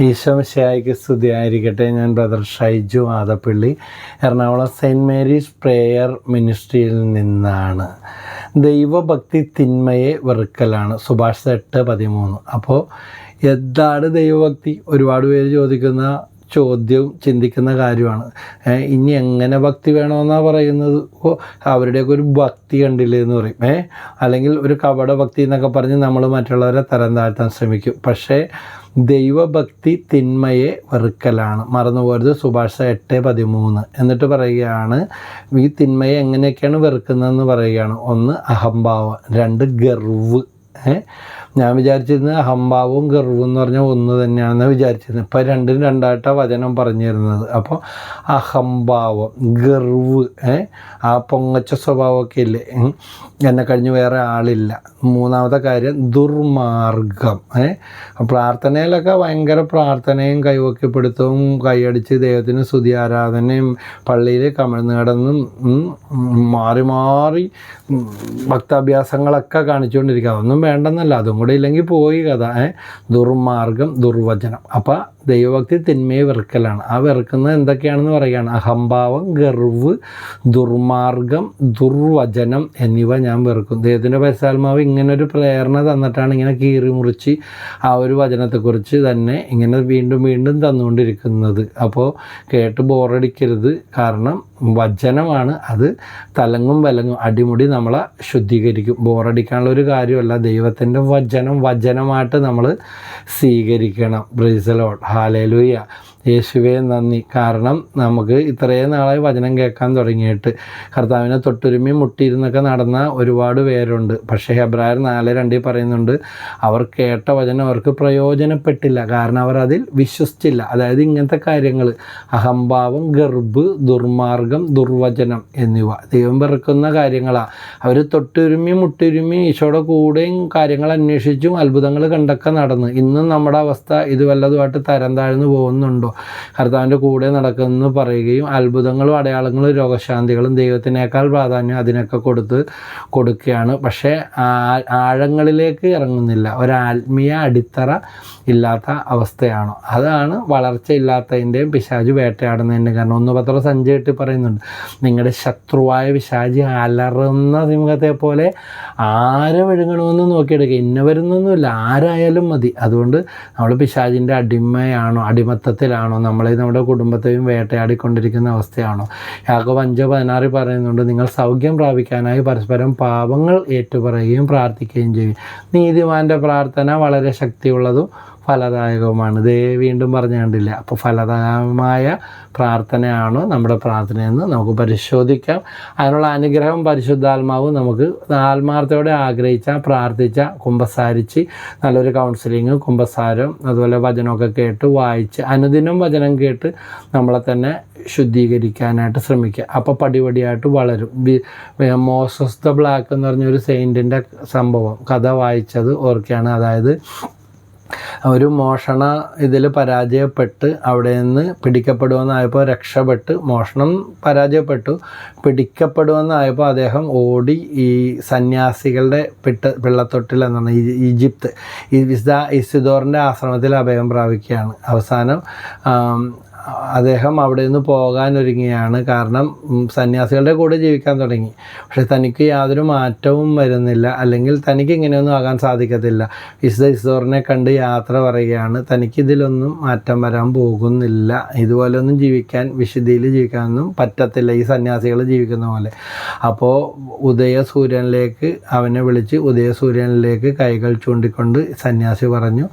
ഈശോമിശിഹായ്ക്ക് സ്തുതിയായിരിക്കട്ടെ. ഞാൻ brother Shaiju Adappally, Ernakulam saint Mary's prayer മിനിസ്ട്രിയിൽ നിന്നാണ്. ദൈവഭക്തി തിന്മയെ വെറുക്കലാണ്, സുഭാഷിതം 8:13. അപ്പോൾ എന്താണ് ദൈവഭക്തി? ഒരുപാട് പേര് ചോദിക്കുന്ന ചോദ്യവും ചിന്തിക്കുന്ന കാര്യമാണ്. ഇനി എങ്ങനെ ഭക്തി വേണമെന്നാണ് പറയുന്നത്? അവരുടെയൊക്കെ ഒരു ഭക്തി കണ്ടില്ലേ എന്ന് പറയും. അല്ലെങ്കിൽ ഒരു കപട ഭക്തി എന്നൊക്കെ പറഞ്ഞ് നമ്മൾ മറ്റുള്ളവരെ തരം താഴ്ത്താൻ ശ്രമിക്കും. പക്ഷേ ദൈവഭക്തി തിന്മയെ വെറുക്കലാണ്. മറന്നുപോരുത്, സുഭാഷിതം 8:13. എന്നിട്ട് പറയുകയാണ്, ഈ തിന്മയെ എങ്ങനെയൊക്കെയാണ് വെറുക്കുന്നതെന്ന് പറയുകയാണ്. 1 അഹംഭാവം, 2 ഗർവ്. ഞാൻ വിചാരിച്ചിരുന്നത് അഹംഭാവവും ഗർവും എന്ന് പറഞ്ഞാൽ ഒന്ന് തന്നെയാണെന്ന് വിചാരിച്ചിരുന്നത്. ഇപ്പം രണ്ടും രണ്ടായിട്ടാണ് വചനം പറഞ്ഞു തരുന്നത്. അപ്പോൾ അഹംഭാവം, ഗർവ്, ആ പൊങ്ങച്ച സ്വഭാവമൊക്കെ ഇല്ലേ, എന്നെ കഴിഞ്ഞ് വേറെ ആളില്ല. 3ാമത്തെ കാര്യം ദുർമാർഗം. പ്രാർത്ഥനയിലൊക്കെ ഭയങ്കര പ്രാർത്ഥനയും കൈവക്കപ്പെടുത്തവും കൈയടിച്ച് ദൈവത്തിന് സ്തുതി ആരാധനയും പള്ളിയിൽ കമിഴ്ന്ന് കിടന്നും മാറി മാറി ഭക്താഭ്യാസങ്ങളൊക്കെ കാണിച്ചുകൊണ്ടിരിക്കുക. അതൊന്നും വേണ്ടെന്നല്ല, അതും കൂടെ ഇല്ലെങ്കിൽ പോയി കഥ. ദുർമാർഗം, ദുർവചനം. അപ്പം ദൈവഭക്തി തിന്മയെ വെറുക്കലാണ്. ആ വെറുക്കുന്നത് എന്തൊക്കെയാണെന്ന് പറയുകയാണ്. അഹംഭാവം, ഗർവ്, ദുർമാർഗം, ദുർവചനം എന്നിവ ഞാൻ വെറുക്കും. ദൈവത്തിൻ്റെ പരിശുദ്ധാത്മാവ് ഇങ്ങനൊരു പ്രേരണ തന്നിട്ടാണ് ഇങ്ങനെ കീറി മുറിച്ച് ആ ഒരു വചനത്തെക്കുറിച്ച് തന്നെ ഇങ്ങനെ വീണ്ടും വീണ്ടും തന്നുകൊണ്ടിരിക്കുന്നത്. അപ്പോൾ കേട്ട് ബോറടിക്കരുത്. കാരണം വചനമാണ്, അത് തലങ്ങും വിലങ്ങും അടിമുടി നമ്മളെ ശുദ്ധീകരിക്കും. ബോറടിക്കാനുള്ള ഒരു കാര്യമല്ല. ദൈവത്തിൻ്റെ വചനമായിട്ട് നമ്മൾ സ്വീകരിക്കണം. Praise the Lord, hallelujah. യേശുവേ നന്ദി. കാരണം നമുക്ക് ഇത്രയും നാളായി വചനം കേൾക്കാൻ തുടങ്ങിയിട്ട് കർത്താവിനെ തൊട്ടുരുമി മുട്ടിയിരുന്നൊക്കെ നടന്ന ഒരുപാട് പേരുണ്ട്. പക്ഷേ ഹെബ്രായർ 4:2 പറയുന്നുണ്ട്, അവർ കേട്ട വചനം അവർക്ക് പ്രയോജനപ്പെട്ടില്ല. കാരണം അവർ അതിൽ വിശ്വസിച്ചില്ല. അതായത് ഇങ്ങനത്തെ കാര്യങ്ങൾ, അഹംഭാവം, ഗർഭ്, ദുർമാർഗം, ദുർവചനം എന്നിവ ദൈവം വെറുക്കുന്ന കാര്യങ്ങളാണ്. അവർ തൊട്ടുരുമി മുട്ടുരുമി ഈശോയുടെ കൂടെയും കാര്യങ്ങൾ അന്വേഷിച്ചും അത്ഭുതങ്ങൾ കണ്ടൊക്കെ നടന്ന്. ഇന്നും നമ്മുടെ അവസ്ഥ ഇത് വല്ലതുമായിട്ട് തരം താഴ്ന്നു പോകുന്നുണ്ടോ? കർത്താവിൻ്റെ കൂടെ നടക്കുമെന്ന് പറയുകയും അത്ഭുതങ്ങളും അടയാളങ്ങളും രോഗശാന്തികളും ദൈവത്തിനേക്കാൾ പ്രാധാന്യം അതിനൊക്കെ കൊടുക്കുകയാണ്. പക്ഷേ ആഴങ്ങളിലേക്ക് ഇറങ്ങുന്നില്ല. ഒരാത്മീയ അടിത്തറ ഇല്ലാത്ത അവസ്ഥയാണോ? അതാണ് വളർച്ചയില്ലാത്തതിൻ്റെയും പിശാച് വേട്ടയാടുന്നതിൻ്റെയും കാരണം. 1 പത്രോസ് 5:8 പറയുന്നുണ്ട്, നിങ്ങളുടെ ശത്രുവായ പിശാച് അലറുന്ന സിംഹത്തെ പോലെ ആരെ വിഴുങ്ങണമെന്ന് നോക്കിയെടുക്കുക. ഇന്നവരുന്നൊന്നുമില്ല, ആരായാലും മതി. അതുകൊണ്ട് നമ്മൾ പിശാചിൻ്റെ അടിമയാണോ, അടിമത്തത്തിലാണോ, നമ്മളെ നമ്മുടെ കുടുംബത്തെയും വേട്ടയാടിക്കൊണ്ടിരിക്കുന്ന അവസ്ഥയാണോ? യാക്കോബ് 5:16 പറയുന്നുണ്ട്, നിങ്ങൾ സൗഖ്യം പ്രാപിക്കാനായി പരസ്പരം പാപങ്ങൾ ഏറ്റുപറയുകയും പ്രാർത്ഥിക്കുകയും ചെയ്യും. നീതിമാൻ്റെ പ്രാർത്ഥന വളരെ ശക്തിയുള്ളതും ഫലദായകവുമാണ്. ഇതേ വീണ്ടും പറഞ്ഞു കണ്ടില്ല. അപ്പോൾ ഫലദായകമായ പ്രാർത്ഥനയാണോ നമ്മുടെ പ്രാർത്ഥനയെന്ന് നമുക്ക് പരിശോധിക്കാം. അതിനുള്ള അനുഗ്രഹം പരിശുദ്ധാത്മാവ് നമുക്ക് ആത്മാർത്ഥയോടെ ആഗ്രഹിച്ച, പ്രാർത്ഥിച്ച, കുമ്പസാരിച്ച് നല്ലൊരു കൗൺസിലിങ്, കുമ്പസാരം, അതുപോലെ വചനമൊക്കെ കേട്ട് വായിച്ച് അനുദിനം വചനം കേട്ട് നമ്മളെ തന്നെ ശുദ്ധീകരിക്കാനായിട്ട് ശ്രമിക്കുക. അപ്പോൾ പടിപടിയായിട്ട് വളരും. മോസസ് ദ ബ്ലാക്ക് എന്ന് പറഞ്ഞൊരു സെയിൻറ്റിൻ്റെ സംഭവം കഥ വായിച്ചത് ഓർക്കുകയാണ്. അതായത് ഒരു മോഷണ ഇതിൽ പരാജയപ്പെട്ട് അവിടെ നിന്ന് പിടിക്കപ്പെടുമെന്നായപ്പോൾ രക്ഷപ്പെട്ട്, മോഷണം പരാജയപ്പെട്ടു, പിടിക്കപ്പെടുമെന്നായപ്പോൾ അദ്ദേഹം ഓടി ഈ സന്യാസികളുടെ പിള്ളത്തൊട്ടിൽ എന്നാണ് ഈജിപ്ത് ഇസിദോറിൻ്റെ ആശ്രമത്തിൽ അഭയം പ്രാപിക്കുകയാണ്. അവസാനം അദ്ദേഹം അവിടെ നിന്ന് പോകാനൊരുങ്ങിയാണ്. കാരണം സന്യാസികളുടെ കൂടെ ജീവിക്കാൻ തുടങ്ങി. പക്ഷെ തനിക്ക് യാതൊരു മാറ്റവും വരുന്നില്ല, അല്ലെങ്കിൽ തനിക്ക് ഇങ്ങനെയൊന്നും ആകാൻ സാധിക്കത്തില്ല. ഇസിദോറിനെ കണ്ട് യാത്ര പറയുകയാണ്. തനിക്കിതിലൊന്നും മാറ്റം വരാൻ പോകുന്നില്ല, ഇതുപോലൊന്നും ജീവിക്കാൻ, വിശുദ്ധിയിൽ ജീവിക്കാനൊന്നും പറ്റത്തില്ല ഈ സന്യാസികൾ ജീവിക്കുന്ന പോലെ. അപ്പോൾ ഉദയസൂര്യനിലേക്ക് അവനെ വിളിച്ച് ഉദയസൂര്യനിലേക്ക് കൈകൾ ചൂണ്ടിക്കൊണ്ട് സന്യാസി പറഞ്ഞു,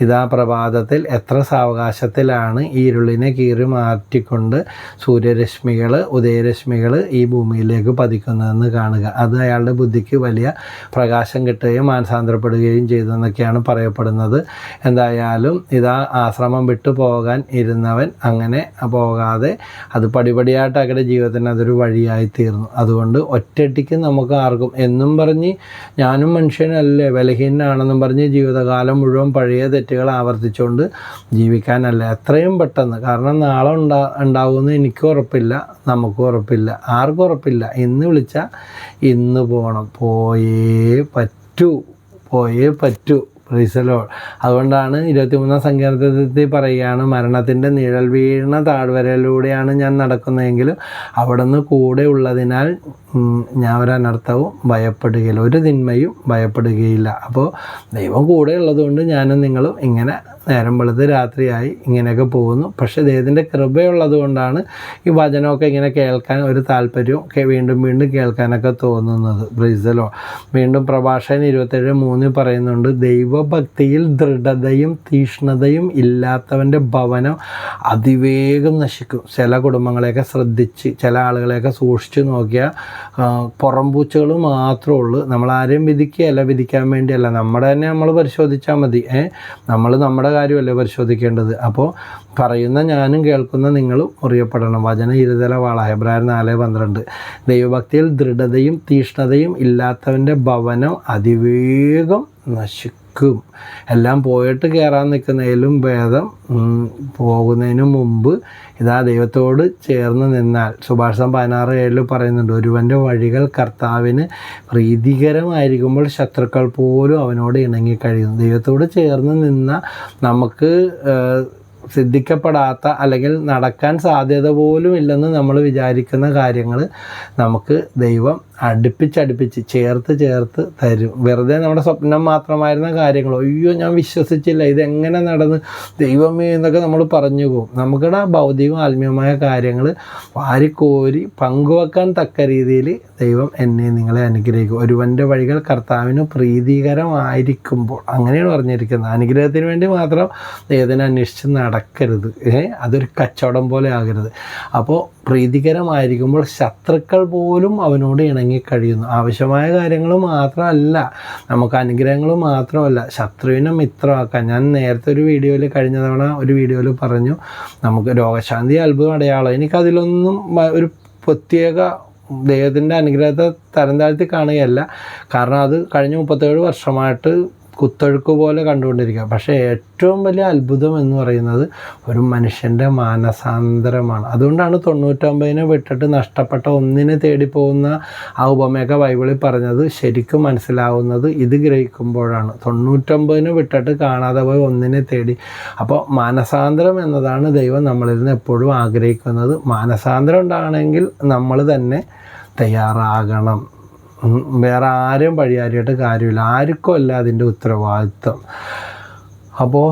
ഇതാ പ്രഭാതത്തിൽ എത്ര സാവകാശത്തിലാണ് ഈ ഇരുളിനെ കീറി മാറ്റിക്കൊണ്ട് സൂര്യരശ്മികൾ, ഉദയരശ്മികൾ ഈ ഭൂമിയിലേക്ക് പതിക്കുന്നതെന്ന് കാണുക. അത് അയാളുടെ ബുദ്ധിക്ക് വലിയ പ്രകാശം കിട്ടുകയും മാനസാന്തരപ്പെടുകയും ചെയ്തെന്നൊക്കെയാണ് പറയപ്പെടുന്നത്. എന്തായാലും ഇതാ ആശ്രമം വിട്ടു പോകാൻ ഇരുന്നവൻ അങ്ങനെ പോകാതെ അത് പടിപടിയായിട്ട് അവരുടെ ജീവിതത്തിന് അതൊരു വഴിയായി തീർന്നു. അതുകൊണ്ട് ഒറ്റയടിക്ക് നമുക്ക് ആർക്കും എന്നും പറഞ്ഞ് ഞാനും മനുഷ്യനല്ലേ, ബലഹീനാണെന്നും പറഞ്ഞ് ജീവിതകാലം മുഴുവൻ പഴയ തെറ്റുകൾ ആവർത്തിച്ചുകൊണ്ട് ജീവിക്കാനല്ല. എത്രയും പെട്ടെന്ന്, കാരണം നാളെ ഉണ്ടാവുമെന്ന് എനിക്കും ഉറപ്പില്ല, നമുക്കും ഉറപ്പില്ല, ആർക്കും ഉറപ്പില്ല. ഇന്ന് വിളിച്ചാൽ ഇന്ന് പോകണം, പോയേ പറ്റൂ. പ്രൈസലോ. അതുകൊണ്ടാണ് 23-ാം സങ്കീർത്തനത്തിൽ പറയുകയാണ്, മരണത്തിൻ്റെ നിഴൽ വീണ താഴ്വരയിലൂടെയാണ് ഞാൻ നടക്കുന്നതെങ്കിലും അവിടെ നിന്ന് കൂടെ ഉള്ളതിനാൽ ഞാൻ ഒരനർത്ഥവും ഭയപ്പെടുകയില്ല, ഒരു തിന്മയും ഭയപ്പെടുകയില്ല. അപ്പോൾ ദൈവം കൂടെ ഉള്ളതുകൊണ്ട് ഞാനും നിങ്ങളും ഇങ്ങനെ നേരം വെളുത്ത് രാത്രിയായി ഇങ്ങനെയൊക്കെ പോകുന്നു. പക്ഷേ ദൈവത്തിൻ്റെ കൃപയുള്ളത് കൊണ്ടാണ് ഈ വചനമൊക്കെ ഇങ്ങനെ കേൾക്കാൻ ഒരു താല്പര്യവും വീണ്ടും വീണ്ടും കേൾക്കാനൊക്കെ തോന്നുന്നത്. പ്രൈസലോ. വീണ്ടും പ്രഭാഷകൻ 27:3 പറയുന്നുണ്ട്, ദൈവഭക്തിയിൽ ദൃഢതയും തീഷ്ണതയും ഇല്ലാത്തവൻ്റെ ഭവനം അതിവേഗം നശിക്കും. ചില കുടുംബങ്ങളെയൊക്കെ ശ്രദ്ധിച്ച്, ചില ആളുകളെയൊക്കെ സൂക്ഷിച്ച് നോക്കിയാൽ പുറംപൂച്ചകൾ മാത്രമേ ഉള്ളൂ. നമ്മളാരെയും വിധിക്കുകയല്ല, വിധിക്കാൻ വേണ്ടിയല്ല, നമ്മുടെ തന്നെ നമ്മൾ പരിശോധിച്ചാൽ മതി. നമ്മുടെ കാര്യമല്ലേ പരിശോധിക്കേണ്ടത്. അപ്പോൾ പറയുന്ന ഞാനും കേൾക്കുന്ന നിങ്ങളും മുറിയപ്പെടണം. വചന ഇരുതല വാള, ഹെബ്രായർ 4:12. ദൈവഭക്തിയിൽ ദൃഢതയും തീഷ്ണതയും ഇല്ലാത്തവൻ്റെ ഭവനം അതിവേഗം നശിക്കും. എല്ലാം പോയിട്ട് കയറാൻ നിൽക്കുന്നതിലും ഭേദം പോകുന്നതിന് മുമ്പ് ഇതാ ദൈവത്തോട് ചേർന്ന് നിന്നാൽ. സുഭാഷിതം 16:7 പറയുന്നുണ്ട്, ഒരുവൻ്റെ വഴികൾ കർത്താവിന് പ്രീതികരമായിരിക്കുമ്പോൾ ശത്രുക്കൾ പോലും അവനോട് ഇണങ്ങിക്കഴിയുന്നു. ദൈവത്തോട് ചേർന്ന് നിന്ന നമുക്ക് സിദ്ധിക്കപ്പെടാത്ത അല്ലെങ്കിൽ നടക്കാൻ സാധ്യത പോലും ഇല്ലെന്ന് നമ്മൾ വിചാരിക്കുന്ന കാര്യങ്ങൾ നമുക്ക് ദൈവം അടുപ്പിച്ചടുപ്പിച്ച് ചേർത്ത് തരും. വെറുതെ നമ്മുടെ സ്വപ്നം മാത്രമായിരുന്ന കാര്യങ്ങൾ, അയ്യോ ഞാൻ വിശ്വസിച്ചില്ല, ഇതെങ്ങനെ നടന്ന് ദൈവമേ എന്നൊക്കെ നമ്മൾ പറഞ്ഞു പോകും. നമുക്കിടെ ഭൗതികവും ആത്മീയമായ കാര്യങ്ങൾ വാരിക്കോരി പങ്കുവെക്കാൻ തക്ക രീതിയിൽ ദൈവം എന്നെ നിങ്ങളെ അനുഗ്രഹിക്കും. ഒരുവൻ്റെ വഴികൾ കർത്താവിന് പ്രീതികരമായിരിക്കുമ്പോൾ, അങ്ങനെയാണ് പറഞ്ഞിരിക്കുന്നത്. അനുഗ്രഹത്തിന് വേണ്ടി മാത്രം ദൈവത്തിനെ അന്വേഷിച്ച് നടക്കരുത്. അതൊരു കച്ചവടം പോലെ ആകരുത്. അപ്പോൾ പ്രീതികരമായിരിക്കുമ്പോൾ ശത്രുക്കൾ പോലും അവനോട് ഇണങ്ങിക്കഴിയുന്നു. ആവശ്യമായ കാര്യങ്ങൾ മാത്രമല്ല, നമുക്ക് അനുഗ്രഹങ്ങൾ മാത്രമല്ല, ശത്രുവിനെ മിത്രമാക്കാൻ. ഞാൻ നേരത്തെ കഴിഞ്ഞ തവണ ഒരു വീഡിയോയിൽ പറഞ്ഞു, നമുക്ക് രോഗശാന്തി അത്ഭുതം അടയാളം. എനിക്കതിലൊന്നും ഒരു പ്രത്യേക ദൈവത്തിൻ്റെ അനുഗ്രഹത്തെ തരം താഴ്ത്തി കാണുകയല്ല. കാരണം അത് കഴിഞ്ഞ 37 വർഷമായിട്ട് കുത്തൊഴുക്ക് പോലെ കണ്ടുകൊണ്ടിരിക്കുക. പക്ഷേ ഏറ്റവും വലിയ അത്ഭുതം എന്ന് പറയുന്നത് ഒരു മനുഷ്യൻ്റെ മാനസാന്തരമാണ്. അതുകൊണ്ടാണ് 99 വിട്ടിട്ട് നഷ്ടപ്പെട്ട ഒന്നിനെ തേടി പോകുന്ന ആ ഉപമയൊക്കെ ബൈബിളിൽ പറഞ്ഞത് ശരിക്കും മനസ്സിലാവുന്നത് ഇത് ഗ്രഹിക്കുമ്പോഴാണ്. 99 വിട്ടിട്ട് കാണാതെ പോയി ഒന്നിനെ തേടി. അപ്പോൾ മാനസാന്തരം എന്നതാണ് ദൈവം നമ്മളിൽ നിന്ന് എപ്പോഴും ആഗ്രഹിക്കുന്നത്. മാനസാന്തരം ഉണ്ടാകണമെങ്കിൽ നമ്മൾ തന്നെ തയ്യാറാകണം. വേറെ ആരും വഴിയാരിയിട്ട് കാര്യമില്ല, ആർക്കും അല്ല അതിൻ്റെ ഉത്തരവാദിത്വം. അപ്പോൾ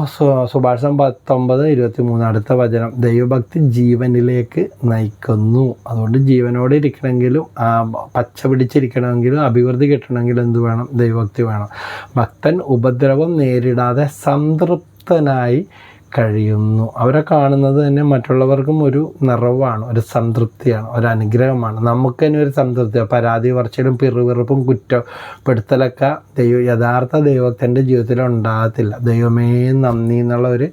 സുഭാഷിതം 19:23 അടുത്ത വചനം, ദൈവഭക്തി ജീവനിലേക്ക് നയിക്കുന്നു. അതുകൊണ്ട് ജീവനോടെ ഇരിക്കണമെങ്കിലും പച്ച പിടിച്ചിരിക്കണമെങ്കിലും അഭിവൃദ്ധി കിട്ടണമെങ്കിലും എന്ത് വേണം? ദൈവഭക്തി വേണം. ഭക്തൻ ഉപദ്രവം നേരിടാതെ സംതൃപ്തനായി കഴിയുന്നു. അവരെ കാണുന്നത് തന്നെ മറ്റുള്ളവർക്കും ഒരു നിറവാണ്, ഒരു സംതൃപ്തിയാണ്, ഒരു അനുഗ്രഹമാണ്. നമുക്ക് തന്നെ ഒരു സംതൃപ്തിയാണ്. പരാതി പറച്ചിലും പിറുപിറുപ്പും കുറ്റപ്പെടുത്തലൊക്കെ യഥാർത്ഥ ദൈവത്തിൻ്റെ ജീവിതത്തിൽ ഉണ്ടാകത്തില്ല. ദൈവമേ നന്ദി എന്നുള്ള ഒരു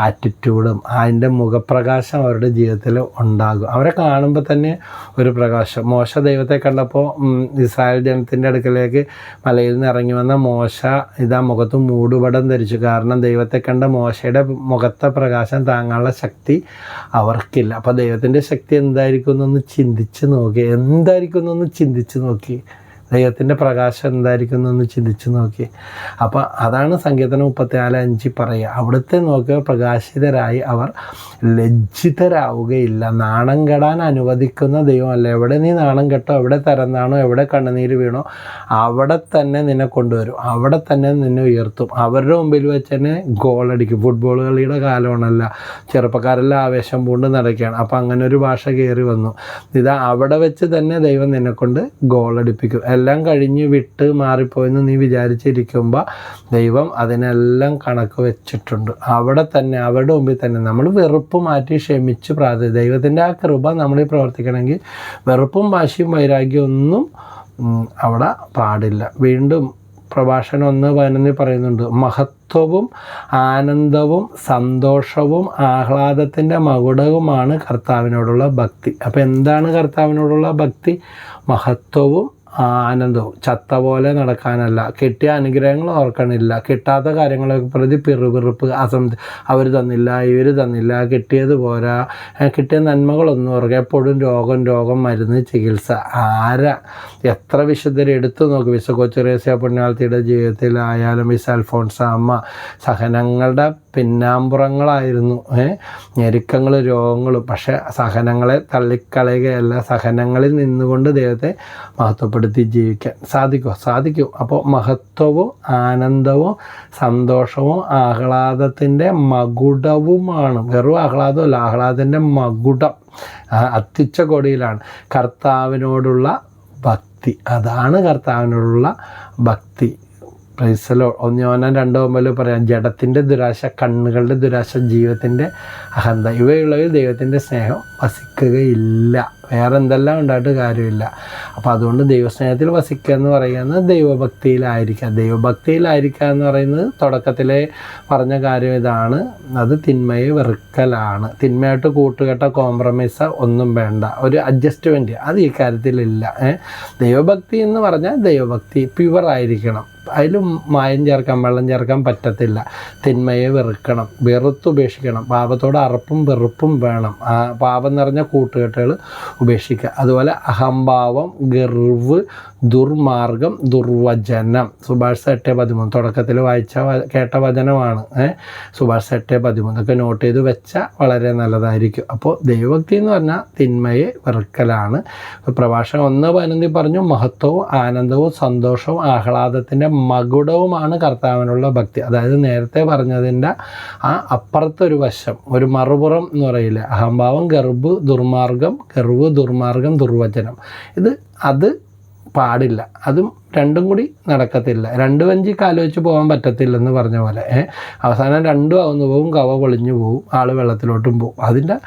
ആറ്റിറ്റ്യൂഡും അതിൻ്റെ മുഖപ്രകാശം അവരുടെ ജീവിതത്തിൽ ഉണ്ടാകും. അവരെ കാണുമ്പോൾ തന്നെ ഒരു പ്രകാശം. മോശ ദൈവത്തെ കണ്ടപ്പോൾ ഇസ്രായേൽ ജനത്തിൻ്റെ അടുക്കലേക്ക് മലയിൽ നിന്ന് ഇറങ്ങി വന്ന മോശ ഇതാ മുഖത്ത് മൂടുപടം ധരിച്ചു. കാരണം ദൈവത്തെ കണ്ട മോശയുടെ മുഖത്തെ പ്രകാശം താങ്ങാനുള്ള ശക്തി അവർക്കില്ല. അപ്പോൾ ദൈവത്തിൻ്റെ ശക്തി എന്തായിരിക്കും എന്നൊന്ന് ചിന്തിച്ച് നോക്കി. ദൈവത്തിൻ്റെ പ്രകാശം എന്തായിരിക്കും എന്നൊന്ന് ചിന്തിച്ച് നോക്കി. അപ്പോൾ അതാണ് സങ്കീർത്തനം 34:5 പറയുക. അവിടുത്തെ നോക്കിയ പ്രകാശിതരായി അവർ ലജ്ജിതരാവുകയില്ല. നാണം കെടാൻ അനുവദിക്കുന്ന ദൈവമല്ല. എവിടെ നീ നാണം കെട്ടോ, എവിടെ തരംതാണോ, എവിടെ കണ്ണുനീര് വീണോ അവിടെ തന്നെ നിന്നെ കൊണ്ടുവരും, അവിടെ തന്നെ നിന്നെ ഉയർത്തും. അവരുടെ മുമ്പിൽ വെച്ച് തന്നെ ഗോളടിക്കും. ഫുട്ബോൾ കളിയുടെ കാലമാണല്ല, ചെറുപ്പക്കാരെല്ലാം ആവേശം പൂണ്ട് നടക്കുകയാണ്. അപ്പോൾ അങ്ങനെ ഒരു ഭാഷ കയറി വന്നു. ഇതാ അവിടെ വെച്ച് തന്നെ ദൈവം നിന്നെക്കൊണ്ട് ഗോളടിപ്പിക്കും. എല്ലാം കഴിഞ്ഞ് വിട്ട് മാറിപ്പോയെന്ന് നീ വിചാരിച്ചിരിക്കുമ്പോൾ ദൈവം അതിനെല്ലാം കണക്ക് വെച്ചിട്ടുണ്ട്. അവിടെ തന്നെ അവരുടെ മുമ്പിൽ തന്നെ നമ്മൾ വെറുപ്പ് മാറ്റി ക്ഷമിച്ച് ദൈവത്തിൻ്റെ ആ കൃപ നമ്മളിൽ പ്രവർത്തിക്കണമെങ്കിൽ വെറുപ്പും വാശിയും വൈരാഗ്യം ഒന്നും അവിടെ പാടില്ല. വീണ്ടും പ്രഭാഷകൻ 1:11 പറയുന്നുണ്ട്, മഹത്വവും ആനന്ദവും സന്തോഷവും ആഹ്ലാദത്തിൻ്റെ മകുടവുമാണ് കർത്താവിനോടുള്ള ഭക്തി. അപ്പോൾ എന്താണ് കർത്താവിനോടുള്ള ഭക്തി? മഹത്വവും ആനന്ദവും. ചത്ത പോലെ നടക്കാനല്ല, കിട്ടിയ അനുഗ്രഹങ്ങൾ ഓർക്കണില്ല, കിട്ടാത്ത കാര്യങ്ങളൊക്കെ പ്രതി പിറുപിറുപ്പ്, അവർ തന്നില്ല, ഇവർ തന്നില്ല, കിട്ടിയത് പോരാ, കിട്ടിയ നന്മകളൊന്നും ഓർക്കുക, എപ്പോഴും രോഗം, മരുന്ന്, ചികിത്സ. എത്ര വിശുദ്ധരെ എടുത്തു നോക്കും. വിശുദ്ധ കൊച്ചുറേസ്യ പുണ്യാളത്തിയുടെ ജീവിതത്തിലായാലും വിശുദ്ധ അൽഫോൺസ അമ്മ സഹനങ്ങളുടെ പിന്നാമ്പുറങ്ങളായിരുന്നു. ഞെരുക്കങ്ങൾ, രോഗങ്ങളും. പക്ഷേ സഹനങ്ങളെ തള്ളിക്കളയുകയല്ല, സഹനങ്ങളിൽ നിന്നുകൊണ്ട് ദൈവത്തെ മഹത്വപ്പെടുത്തി ജീവിക്കാൻ സാധിക്കും. അപ്പോൾ മഹത്വവും ആനന്ദവും സന്തോഷവും ആഹ്ലാദത്തിൻ്റെ മകുടവുമാണ്. വെറും ആഹ്ലാദമല്ല, ആഹ്ലാദത്തിൻ്റെ മകുടം അത്യുച്ച കൊടിയിലാണ് കർത്താവിനോടുള്ള ഭക്തി. അതാണ് കർത്താവിനോടുള്ള ഭക്തി. പ്രൈസലോ. 1 യോഹന്നാൻ 2:9 പറയാം, ജഡത്തിൻ്റെ ദുരാശ, കണ്ണുകളുടെ ദുരാശ, ജീവിതത്തിൻ്റെ അഹന്ത, ഇവയുള്ളവയിൽ ദൈവത്തിൻ്റെ സ്നേഹം വസിക്കുകയില്ല. വേറെ എന്തെല്ലാം ഉണ്ടായിട്ട് കാര്യമില്ല. അപ്പോൾ അതുകൊണ്ട് ദൈവസ്നേഹത്തിൽ വസിക്കുക എന്ന് പറയുന്നത് ദൈവഭക്തിയിലായിരിക്കുക എന്ന് പറയുന്നത് തുടക്കത്തിലേ പറഞ്ഞ കാര്യം ഇതാണ്. അത് തിന്മയെ വെറുക്കലാണ്. തിന്മയായിട്ട് കൂട്ടുകെട്ട കോംപ്രമൈസ് ഒന്നും വേണ്ട, ഒരു അഡ്ജസ്റ്റ്മെൻറ്റ് അത് ഈ കാര്യത്തിലില്ല. ദൈവഭക്തി എന്ന് പറഞ്ഞാൽ ദൈവഭക്തി പ്യുവറായിരിക്കണം. അതിൽ മായം ചേർക്കാൻ, വെള്ളം ചേർക്കാൻ പറ്റത്തില്ല. തിന്മയെ വെറുക്കണം, വെറുത്തുപേക്ഷിക്കണം. പാപത്തോട് അറപ്പും വെറുപ്പും വേണം. പാപം നിറഞ്ഞ കൂട്ടുകെട്ടുകൾ ഉപേക്ഷിക്കുക. അതുപോലെ അഹംഭാവം, ഗർവ്, ദുർമാർഗം, ദുർവചനം. സുഭാഷ് 8:13 തുടക്കത്തിൽ കേട്ട വചനമാണ്. സുഭാഷ് 8:13 ഇതൊക്കെ നോട്ട് ചെയ്ത് വെച്ചാൽ വളരെ നല്ലതായിരിക്കും. അപ്പോൾ ദൈവഭക്തി എന്ന് പറഞ്ഞാൽ തിന്മയെ വെറുക്കലാണ്. പ്രഭാഷകൻ 1:15 പറഞ്ഞു, മഹത്വവും ആനന്ദവും സന്തോഷവും ആഹ്ലാദത്തിൻ്റെ മകുടവുമാണ് കർത്താവിനുള്ള ഭക്തി. അതായത് നേരത്തെ പറഞ്ഞതിൻ്റെ അപ്പുറത്തൊരു വശം, ഒരു മറുപുറം എന്ന് പറയില്ലേ, അഹംഭാവം, ഗർവ്, ദുർമാർഗം, ദുർവചനം. അത് പാടില്ല. അതും രണ്ടും കൂടി നടക്കത്തില്ല. 2 വഞ്ചിക്ക് ആലോചിച്ച് പോകാൻ പറ്റത്തില്ലെന്ന് പറഞ്ഞ പോലെ അവസാനം 2 ആവുന്നു പോവും, കവ പൊളിഞ്ഞു പോവും, ആൾ വെള്ളത്തിലോട്ടും പോവും. അതിൻ്റെ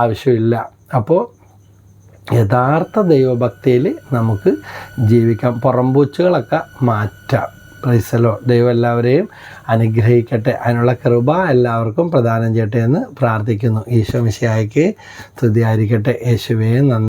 ആവശ്യമില്ല. അപ്പോൾ യഥാർത്ഥ ദൈവഭക്തിയിൽ നമുക്ക് ജീവിക്കാം. പുറംപൂച്ചുകളൊക്കെ മാറ്റാം. പ്രൈസലോ. ദൈവം എല്ലാവരെയും അനുഗ്രഹിക്കട്ടെ. അതിനുള്ള കൃപ എല്ലാവർക്കും പ്രദാനം ചെയ്യട്ടെ എന്ന് പ്രാർത്ഥിക്കുന്നു. ഈശോ മിശിഹായ്ക്ക് സ്തുതിയായിരിക്കട്ടെ. യേശുവേ നന്ദി.